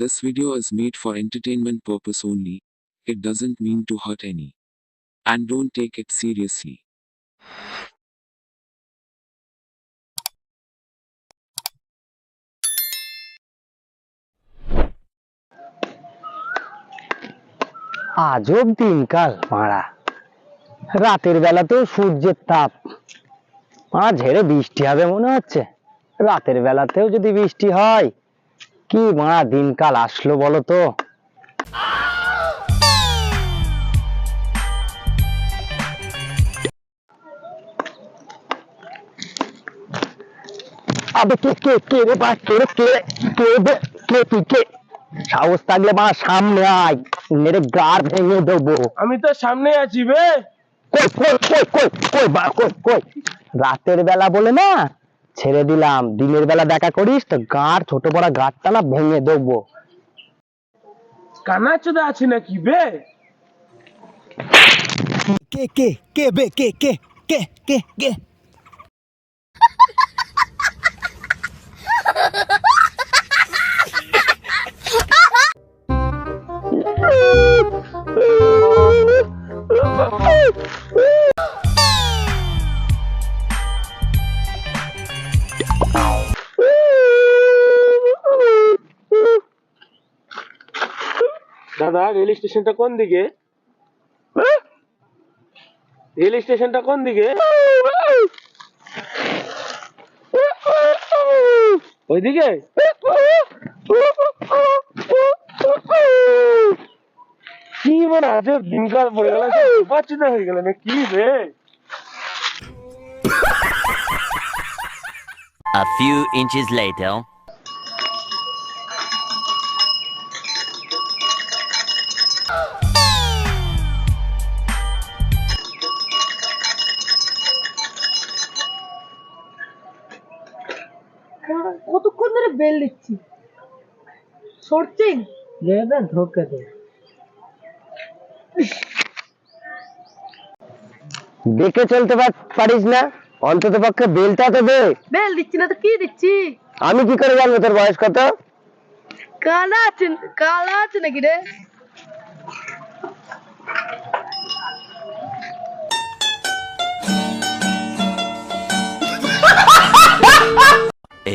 This video is made for entertainment purpose only. It doesn't mean to hurt any. And don't take it seriously. আজব দিনকাল মারা, রাতের বেলাতেও সূর্যের তাপ, ঝেড়ে বৃষ্টি হবে মনে হচ্ছে। রাতের বেলাতেও যদি বৃষ্টি হয়, কি মারা দিনকাল আসলো বলো তো। আবে কে কে কে রে বা কে রে কে কে কে তুই কে? সাহস থাকলে মা সামনে আয়, মেরে গাড় ভেঙে দেবো। আমি তো সামনে আছি বে। কই কই কই কই কই বা কই কই? রাতের বেলা বলে না ছেড়ে দিলাম, দিনের বেলা দেখা করিস তো গাড়, ছোট বড় গাড়টা না ভেঙে দেবো। কানা চোদা আছি নাকি বে? কে কে কে বে কে কে কে কে কে? দাদা রেল স্টেশনটা কোন দিকে? রেল স্টেশনটা কোন দিকে? ওইদিকে? কি মানে আজব দিনকাল পড়ে গেল, বাচ্চা হয়ে গেল না কি রে? A few inches later. কতক্ষণ ধরে বেল দিচ্ছি, সরছেন দেবেন ধোকে দে। দেখে চলতে পারিস না? অন্তত পক্ষে বেলটা তো দে। বেল দিচ্ছি না তো কি দিচ্ছি? আমি কি করে জানবো তোর বয়স কত? কালা আছে নাকি রে?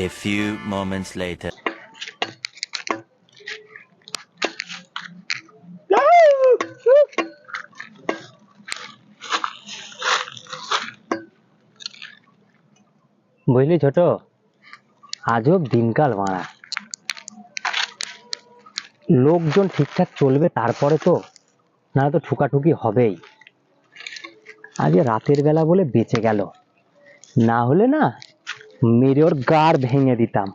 A few moments later. বুঝলি ছোট, আজব দিনকাল মারা। লোকজন ঠিকঠাক চলবে তারপরে তো, না তো ঠুকাঠুকি হবেই। আজ রাতের বেলা বলে বেঁচে গেল, না হলে না মেরে ওর গাড় ভেঙে দিতাম।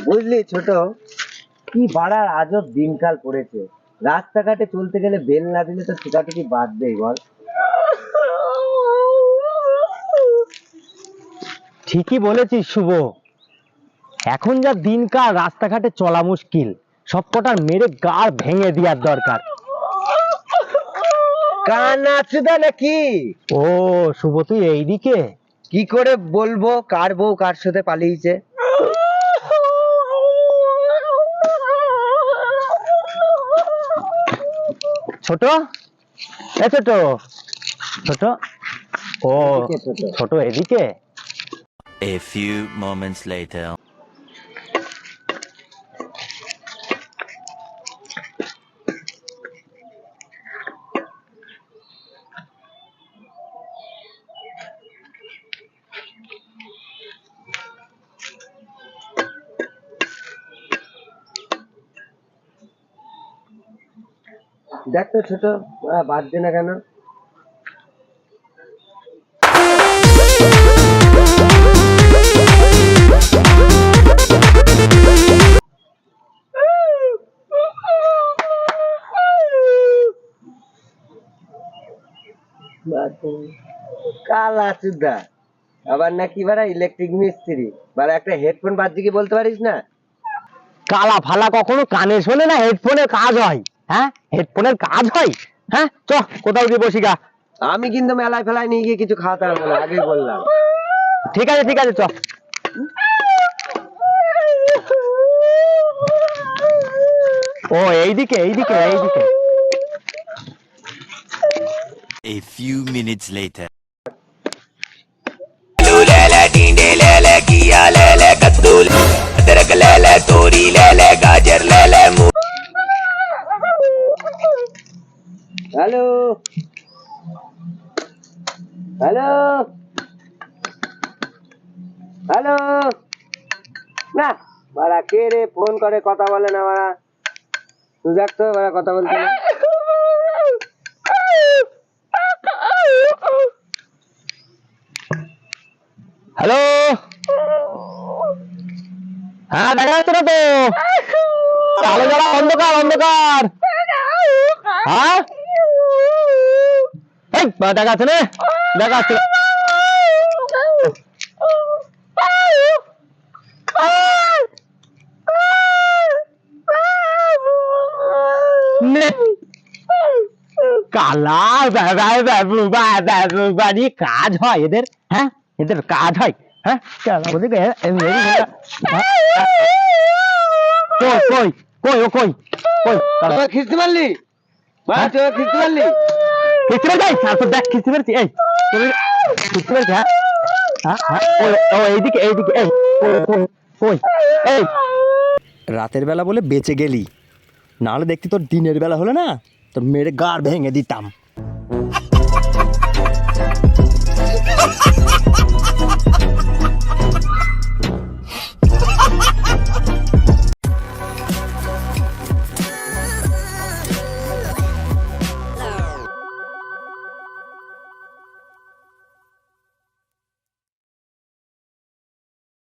বুঝলি ছোট, কি বাড়ার আজব দিনকাল পড়েছে। রাস্তাঘাটে চলতে গেলে বেল না দিলে তো ঠুকাঠুকি বাদ দেই বল। ঠিকই বলেছিস শুভ, এখন যা দিনকাল রাস্তাঘাটে চলা মুশকিল, সবকটার মেরে গাড় ভেঙে দেওয়ার দরকার। কান আচুদা নাকি? ও শুভ, তুই এইদিকে? কি করে বলবো কার বউ কার সাথে পালিয়েছে? ছোট এ ছোট ছোট, ও ছোট এদিকে। A few moments later. দেখ তো ছোট, বাদ দে না কেন? কালা চুদা আবার নাকি বারা ইলেকট্রিক মিস্ত্রি, বারা একটা হেডফোন বাজছে কি বলতে পারিস না? কালা ফালা কখনো কানে শোনে না? হেডফোনের কাজ হয়? হ্যাঁ, হেডফোনের কাজ হয়? হ্যাঁ চ, কোথাও গিয়ে বসি গা। আমি কিন্তু মেলায় ফেলায় নিয়ে গিয়ে কিছু খাওয়াতে হবে না, আগেই বললাম। ঠিক আছে চ। ও এইদিকে। A few minutes later. Hello hello hello, না বাড়া কে রে ফোন করে কথা বলে না বাড়া, তুই দেখ তো বাড়া কথা বলতে না। হ্যালো, হ্যাঁ দেখা যাচ্ছে না তো, আলো জ্বালা, অন্ধকার। হ্যাঁ এই দেখা যাচ্ছে না, দেখা যাচ্ছে না। কালা বাড়ি কাজ হয় এদের, হ্যাঁ এদের কাজ হয়, হ্যাঁ কই খিস্তি মারলি বাড়া, তুই খিস্তি মারলি? খিস্তি যাই তারপর দেখ খিস্তি মারছি, এই খিস্তি মারছি, হ্যাঁ এইদিকে এই কই এই রাতের বেলা বলে বেঁচে গেলি, নাহলে দেখতি তোর দিনের বেলা হলে না তোর মেরে গাড় ভেঙে দিতাম।